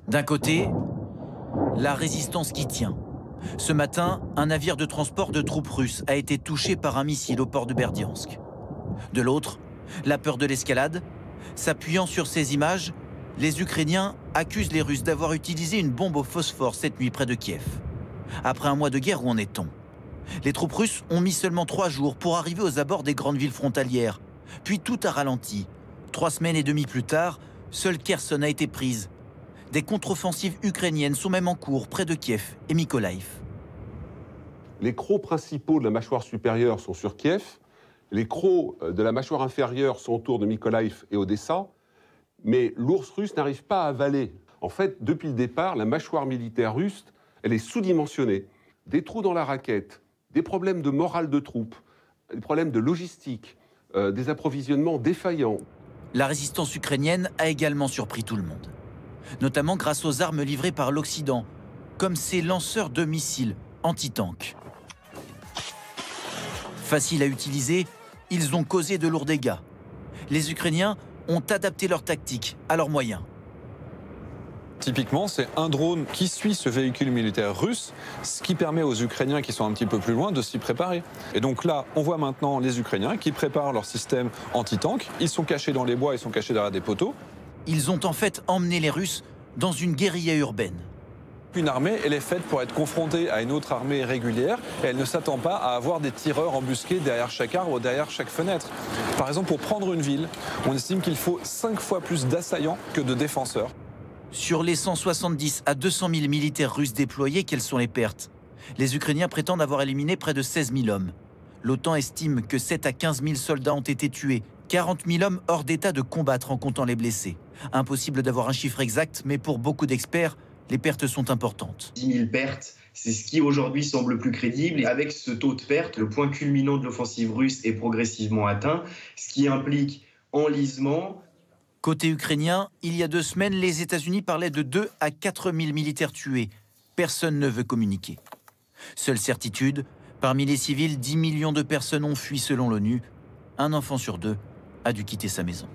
D'un côté, la résistance qui tient. Ce matin, un navire de transport de troupes russes a été touché par un missile au port de Berdiansk. De l'autre, la peur de l'escalade. S'appuyant sur ces images, les Ukrainiens accusent les Russes d'avoir utilisé une bombe au phosphore cette nuit près de Kiev. Après un mois de guerre, où en est-on? Les troupes russes ont mis seulement 3 jours pour arriver aux abords des grandes villes frontalières. Puis tout a ralenti. 3 semaines et demie plus tard, seule Kherson a été prise. Des contre-offensives ukrainiennes sont même en cours près de Kiev et Mykolaiv. Les crocs principaux de la mâchoire supérieure sont sur Kiev. Les crocs de la mâchoire inférieure sont autour de Mykolaiv et Odessa. Mais l'ours russe n'arrive pas à avaler. En fait, depuis le départ, la mâchoire militaire russe, elle est sous-dimensionnée. Des trous dans la raquette, des problèmes de morale de troupes, des problèmes de logistique, des approvisionnements défaillants. La résistance ukrainienne a également surpris tout le monde. Notamment grâce aux armes livrées par l'Occident, comme ces lanceurs de missiles anti-tanks. Faciles à utiliser, ils ont causé de lourds dégâts. Les Ukrainiens ont adapté leur tactique à leurs moyens. Typiquement, c'est un drone qui suit ce véhicule militaire russe, ce qui permet aux Ukrainiens qui sont un petit peu plus loin de s'y préparer. Et donc là, on voit maintenant les Ukrainiens qui préparent leur système anti-tank. Ils sont cachés dans les bois, ils sont cachés derrière des poteaux. Ils ont en fait emmené les Russes dans une guérilla urbaine. Une armée, elle est faite pour être confrontée à une autre armée régulière et elle ne s'attend pas à avoir des tireurs embusqués derrière chaque arbre ou derrière chaque fenêtre. Par exemple, pour prendre une ville, on estime qu'il faut 5 fois plus d'assaillants que de défenseurs. Sur les 170 à 200 000 militaires russes déployés, quelles sont les pertes? Les Ukrainiens prétendent avoir éliminé près de 16 000 hommes. L'OTAN estime que 7 à 15 000 soldats ont été tués, 40 000 hommes hors d'état de combattre en comptant les blessés. Impossible d'avoir un chiffre exact, mais pour beaucoup d'experts, les pertes sont importantes. 10 000 pertes, c'est ce qui aujourd'hui semble le plus crédible. Et avec ce taux de perte, le point culminant de l'offensive russe est progressivement atteint, ce qui implique enlisement. Côté ukrainien, il y a 2 semaines, les États-Unis parlaient de 2 à 4 000 militaires tués. Personne ne veut communiquer. Seule certitude, parmi les civils, 10 millions de personnes ont fui selon l'ONU. Un enfant sur 2 a dû quitter sa maison.